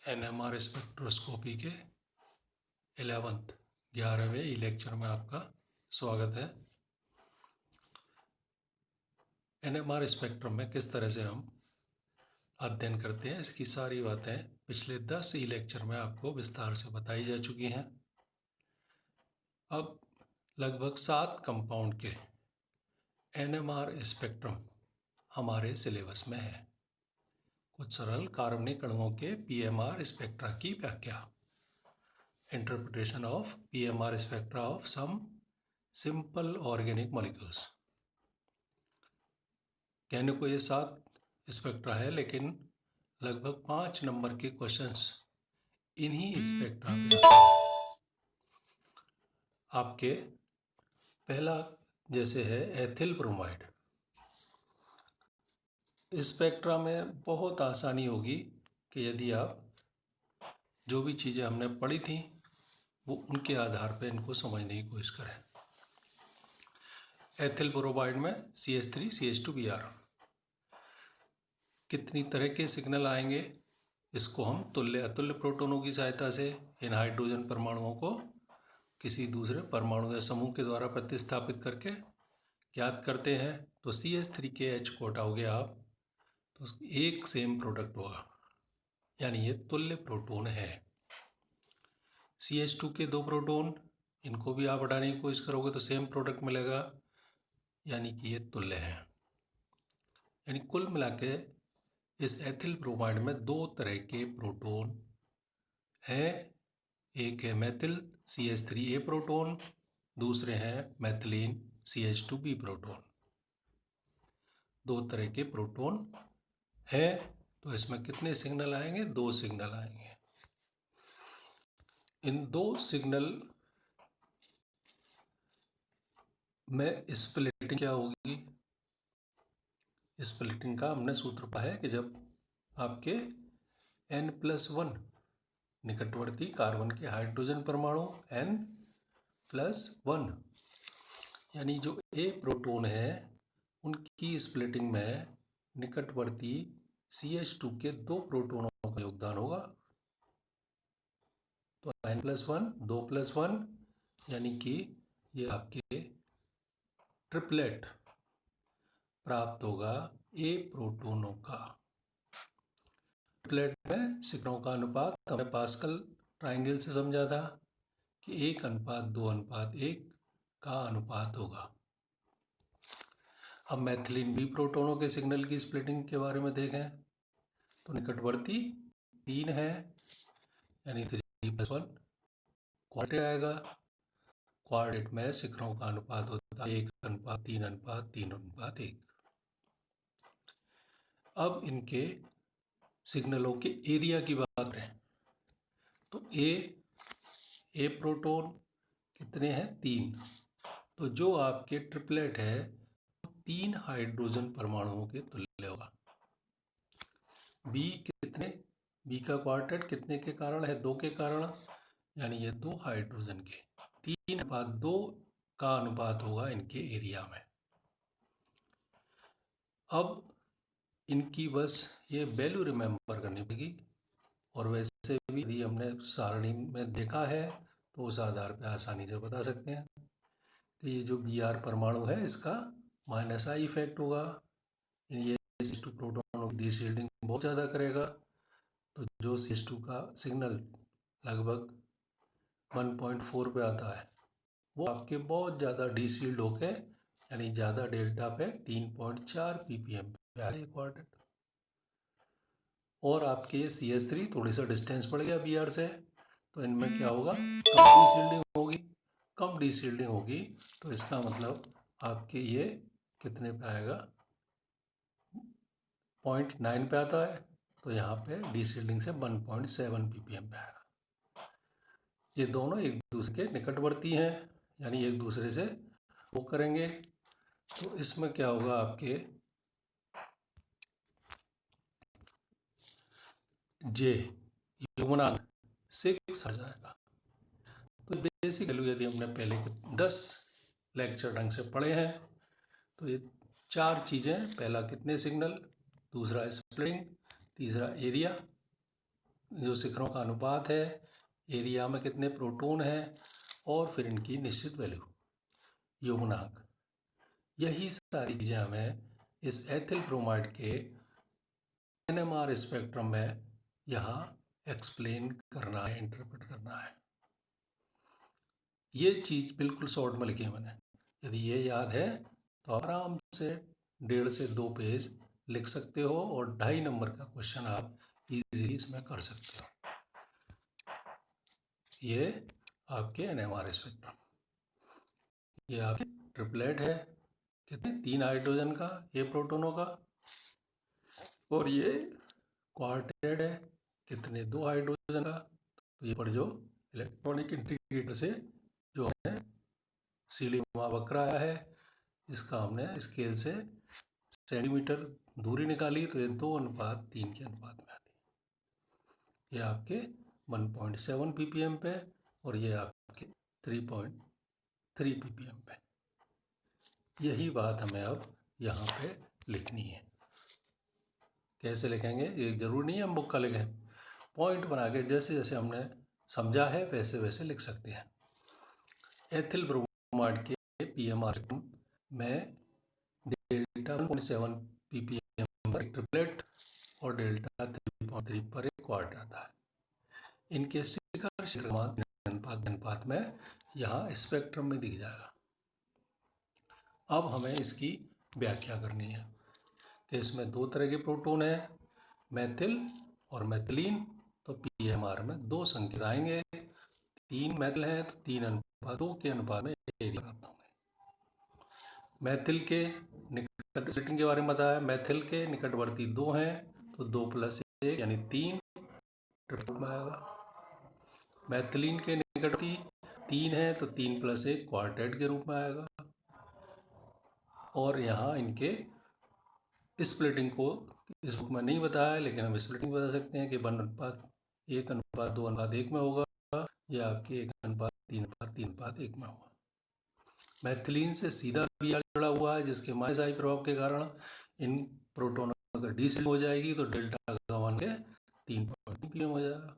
NMR spectroscopy के 11वें lecture में आपका स्वागत है। NMR स्पेक्ट्रम में किस तरह से हम अध्ययन करते हैं, इसकी सारी बातें पिछले 10 लेक्चर में आपको विस्तार से बताई जा चुकी हैं। अब लगभग 7 कंपाउंड के NMR स्पेक्ट्रम हमारे सिलेबस में है। कुछ सरल कार्बनिक अणुओं के PMR स्पेक्ट्रा की व्याख्या, interpretation of PMR spectra of some simple organic molecules. कहने को ये 7 स्पेक्ट्रा है, लेकिन लगभग 5 नंबर के क्वेश्चंस इन्हीं स्पेक्ट्रा पे आते हैं। आपके पहला जैसे है एथिल ब्रोमाइड। स्पेक्ट्रा में बहुत आसानी होगी कि यदि आप जो भी चीज़ें हमने पढ़ी थी वो उनके आधार पर इनको समझने की कोशिश करें। एथिल ब्रोमाइड में CH3 CH2Br कितनी तरह के सिग्नल आएंगे, इसको हम तुल्य अतुल्य प्रोटोनों की सहायता से इन हाइड्रोजन परमाणुओं को किसी दूसरे परमाणु या समूह के द्वारा प्रतिस्थापित करके ज्ञात करते हैं। तो CH3KH को हटाओगे आप तो एक सेम प्रोडक्ट होगा, यानी ये तुल्य प्रोटोन है। CH2 के 2 प्रोटोन, इनको भी आप हटाने की कोशिश करोगे तो सेम प्रोडक्ट मिलेगा, यानी कि ये तुल्य है। यानी कुल मिला के इस एथिल ब्रोमाइड में 2 तरह के प्रोटोन हैं। एक है मेथिल CH3A प्रोटोन, दूसरे हैं मेथिलीन CH2B प्रोटोन। 2 तरह के प्रोटोन हैं। तो इसमें कितने सिग्नल आएंगे? 2 सिग्नल आएंगे। इन 2 सिग्नल में स्प्लिटिंग क्या होगी? स्प्लिटिंग का हमने सूत्र पाया है कि जब आपके N+1 निकटवर्ती कार्बन के हाइड्रोजन परमाणु N+1 यानी जो A प्रोटोन है उनकी स्प्लिटिंग में निकटवर्ती CH2 के 2 प्रोटोनों का योगदान होगा। तो N+1 2+1 यानी कि ये आपके ट्रिपलेट प्राप्त होगा A प्रोटोनों का। ट्रिपलेट में सिग्नलों का अनुपात हमने पास्कल ट्रायंगल से समझा था कि 1:2:1 का अनुपात होगा। अब मेथिलीन B प्रोटोनों के सिग्नल की स्प्लिटिंग के बारे में देखें तो निकटवर्ती 3 है, यानी 3+1 क्वाड्रेट आएगा। क्वाड्रेट में शिखरों का अनुपात होता है 1:3:3:1। अब इनके सिग्नलों के एरिया की बात करें तो ए प्रोटोन कितने हैं? 3। तो जो आपके ट्रिपलेट है 3 हाइड्रोजन परमाणुओं के तुल्य होगा। बी का क्वार्टेट कितने के कारण है? 2 के कारण, यानी ये 2 हाइड्रोजन के 3:2 का अनुपात होगा इनके एरिया में। अब इनकी बस ये वैल्यू रिमेंबर करनी पड़ेगी, और वैसे भी यदि हमने सारणी में देखा है तो उस आधार पर आसानी से बता सकते हैं कि ये जो Br परमाणु है इसका -I इफेक्ट होगा। ये CH2 प्रोटोन डी शील्डिंग बहुत ज़्यादा करेगा, तो जो CH2 का सिग्नल लगभग 1.4 पे आता है वो आपके बहुत ज़्यादा डी शील्ड होके, यानी ज़्यादा डेल्टा पे 3.4 ppm पे आ क्वार्टेट। और आपके CH3 थोड़ी सा डिस्टेंस पड़ गया Br से, तो इनमें क्या होगा? कम डी शील्डिंग होगी। कम डी शील्डिंग होगी तो इसका मतलब आपके ये कितने पे आएगा? 0.9 पे आता है, तो यहाँ पे डी शील्डिंग से 1.7 ppm पे आएगा। ये दोनों एक दूसरे के निकटवर्ती हैं, यानी एक दूसरे से वो करेंगे। तो इसमें क्या होगा? आपके जे युग्मनांक 6 आ जाएगा। तो बेसिक वैल्यू यदि हमने पहले के 10 लेक्चर ढंग से पढ़े हैं तो ये 4 चीज़ें, पहला कितने सिग्नल, दूसरा स्प्लिटिंग, तीसरा एरिया, जो शिखरों का अनुपात है, एरिया में कितने प्रोटॉन हैं और फिर इनकी निश्चित वैल्यू, यौगिक। यही सारी चीज़ें हमें इस एथिल ब्रोमाइड के NMR स्पेक्ट्रम में यहाँ एक्सप्लेन करना है, इंटरप्रेट करना है। ये चीज़ बिल्कुल शॉर्ट में लिखी है मैंने। यदि ये याद है तो आराम से 1.5 से 2 पेज लिख सकते हो और 2.5 नंबर का क्वेश्चन आप इजीली इसमें कर सकते हो। ये आपके NMR स्पेक्ट्रम, ये आपके ट्रिपलेट है, कितने 3 हाइड्रोजन का, ये प्रोटोनों का, और ये क्वार्टेट है, कितने 2 हाइड्रोजन का। तो ये पर जो इलेक्ट्रॉनिक इंडिकेटर से जो है सीढ़ी वक्र आया है, इसका हमने स्केल से सेंटीमीटर दूरी निकाली तो ये 2:3 के अनुपात में आती है। ये आपके 1.7 ppm पे और ये आपके 3.3 ppm पे। यही बात हमें अब यहाँ पे लिखनी है। कैसे लिखेंगे ये जरूरी नहीं है हम बुक का लिखें, पॉइंट बना के जैसे जैसे हमने समझा है वैसे वैसे लिख सकते हैं। एथिल ब्रोमाइड के PMR में डेल्टा 1.7 ppm पर एक ट्रिपलेट और डेल्टा 3.3 पर एक क्वार्ट आता है। इनके शिखर क्षेत्र अनुपात में यहाँ स्पेक्ट्रम में दिख जाएगा। अब हमें इसकी व्याख्या करनी है कि इसमें 2 तरह के प्रोटॉन हैं, मैथिल और मैथिलीन। तो PMR में 2 संकेत आएंगे, 3 मैथिल हैं तो 3:2 के अनुपात में एरिया प्राप्त होंगे। मैथिल के निकट स्प्लिटिंग के बारे में बताया, मैथिल के निकटवर्ती 2 हैं तो 2 + 1 यानी 3 ट्रिपलेट में आएगा। मैथिलीन के निकटवर्ती 3 है तो 3 + 1 क्वार्टेट के रूप में आएगा। और यहाँ इनके स्प्लिटिंग को इस बुक में नहीं बताया है, लेकिन हम स्प्लिटिंग बता सकते हैं कि 1:1:2:1 में होगा, या आपके 1:3:3:1 में होगा। मैथिलीन से सीधा Br जुड़ा हुआ है, जिसके माइनस आई प्रभाव के कारण इन प्रोटोनों अगर डीसिल हो जाएगी तो डेल्टा का मान के 3.3 ppm हो जाएगा।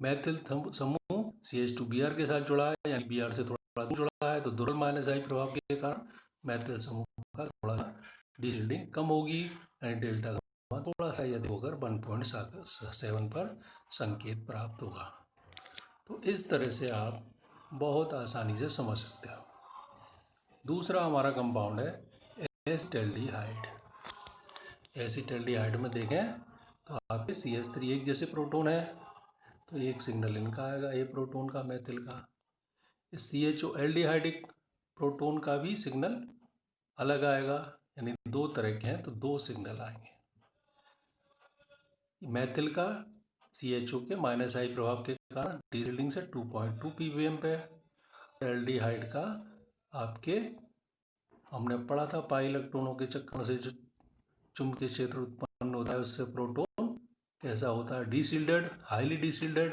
मैथिल समूह CH2Br के साथ जुड़ा है, यानी Br से थोड़ा दूर जुड़ा है, तो दुर्बल माइनस आई प्रभाव के कारण मैथिल समूह का थोड़ा सा डीसिल्डिंग कम होगी, यानी डेल्टा का मान थोड़ा सा यदि होकर 1.7 पर संकेत प्राप्त होगा। तो इस तरह से आप बहुत आसानी से समझ सकते हो। दूसरा हमारा कंपाउंड है एसिटल्डिहाइड। एसिटल्डिहाइड में देखें तो आपके CH3 एक जैसे प्रोटॉन है, तो एक सिग्नल इनका आएगा, ए प्रोटॉन का, मैथिल का। इस CHO एल्डिहाइडिक प्रोटॉन का भी सिग्नल अलग आएगा, यानी 2 तरह के हैं तो 2 सिग्नल आएंगे। मैथिल का CHO के माइनस आई प्रभाव के कारण डीसिल्डिंग से 2.2 ppm पे। एल्डिहाइड का आपके हमने पढ़ा था पाई इलेक्ट्रॉनों के चक्कर से जो चुंबकीय क्षेत्र उत्पन्न होता है उससे प्रोटॉन कैसा होता है, डीसिल्डेड, हाईली डीसिल्डेड।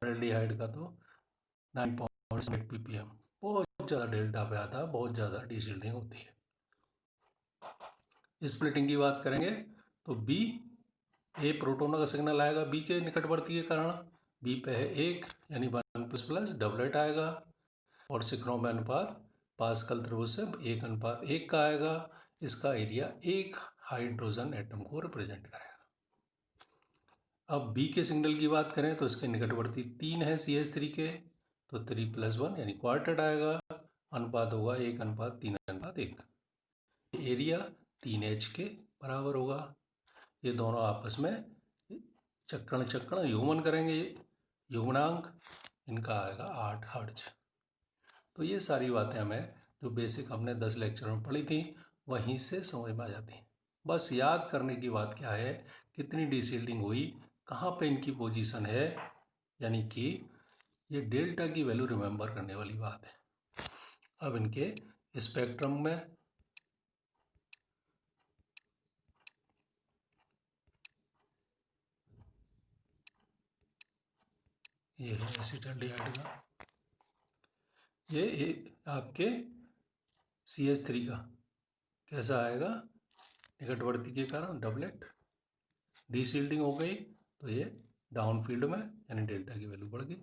एल्डिहाइड का तो 9.8 ppm, बहुत ज़्यादा डेल्टा पे आता है, बहुत ज़्यादा डीसिल्डिंग होती है। स्प्लिटिंग की बात करेंगे तो B, ए प्रोटोनों का सिग्नल आएगा B के निकटवर्ती के कारण, B पे है 1 यानी 1++ डबलेट आएगा, और शिखरों में अनुपात पास्कल त्रिभुज से 1:1 का आएगा। इसका एरिया एक हाइड्रोजन एटम को रिप्रेजेंट करेगा। अब B के सिग्नल की बात करें तो इसके निकटवर्ती 3 है CH3 के, तो 3+1 यानी क्वार्टेट आएगा, अनुपात होगा 1:3:1। एरिया 3H के बराबर होगा। ये दोनों आपस में चक्रण युग्मन करेंगे, युग्मनांक इनका आएगा 8 हर्ट्ज। तो ये सारी बातें हमें जो बेसिक हमने 10 लेक्चर में पढ़ी थी वहीं से समझ में आ जाती हैं। बस याद करने की बात क्या है, कितनी डीसिल्डिंग हुई, कहाँ पे इनकी पोजीशन है, यानी कि ये डेल्टा की वैल्यू रिमेंबर करने वाली बात है। अब इनके स्पेक्ट्रम में ये है एसिटल्डिहाइड का, ये आपके CH3 का कैसा आएगा, निकटवर्ती के कारण डबलेट, डीसिल्डिंग हो गई तो ये डाउन फील्ड में, यानी डेल्टा की वैल्यू बढ़ गई।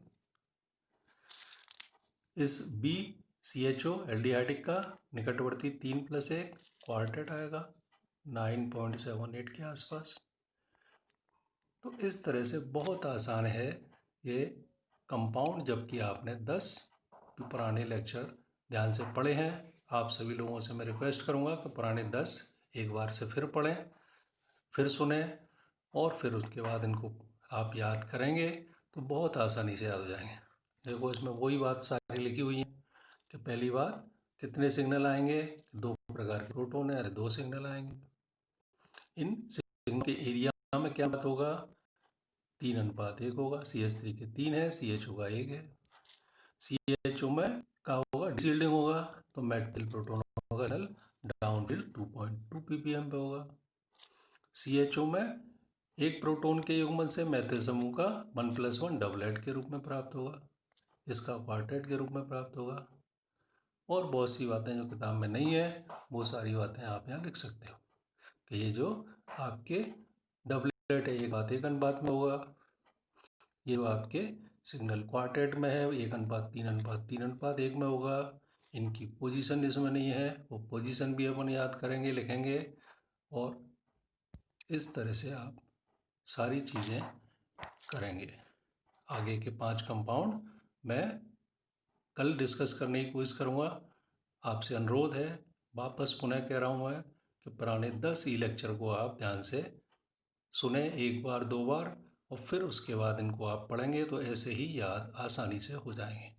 इस BCHO एल्डिहाइडिक का निकटवर्ती 3+1 क्वार्टेट आएगा 9.78 के आसपास। तो इस तरह से बहुत आसान है ये कंपाउंड, जबकि आपने 10 पुराने लेक्चर ध्यान से पढ़े हैं। आप सभी लोगों से मैं रिक्वेस्ट करूंगा कि पुराने 10 एक बार से फिर पढ़ें, फिर सुने, और फिर उसके बाद इनको आप याद करेंगे तो बहुत आसानी से याद हो जाएंगे। देखो, इसमें वही बात सारी लिखी हुई है कि पहली बार कितने सिग्नल आएंगे, 2 प्रकार के प्रोटॉन है, 2 सिग्नल आएंगे। इन सिग्नल के एरिया में क्या बात होगा, 3:1 होगा। CH3 के 3 है, CHO का 1 है। CHO में क्या होगा, डिशील्डिंग होगा, तो मेटल प्रोटॉन होगा डाउन फील्ड 2.2 ppm पे होगा। CHO में एक प्रोटॉन के युग्मन से मैथिल समूह का 1+1 डबलेट के रूप में प्राप्त होगा, इसका क्वार्टेट के रूप में प्राप्त होगा। और बहुत सी बातें जो किताब में नहीं है, वो सारी बातें आप यहाँ लिख सकते हो कि ये जो आपके डबलेट है, एक बात 1:1 में होगा, ये जो आपके सिग्नल क्वार्टेट में है 1:3:3:1 में होगा। इनकी पोजीशन इसमें नहीं है, वो पोजीशन भी अपन याद करेंगे, लिखेंगे। और इस तरह से आप सारी चीज़ें करेंगे। आगे के 5 कंपाउंड मैं कल डिस्कस करने की कोशिश करूँगा। आपसे अनुरोध है, वापस पुनः कह रहा हूँ मैं, कि पुराने 10 ही लेक्चर को आप ध्यान से सुने, एक बार 2 बार, और फिर उसके बाद इनको आप पढ़ेंगे तो ऐसे ही याद आसानी से हो जाएंगे।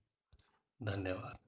धन्यवाद।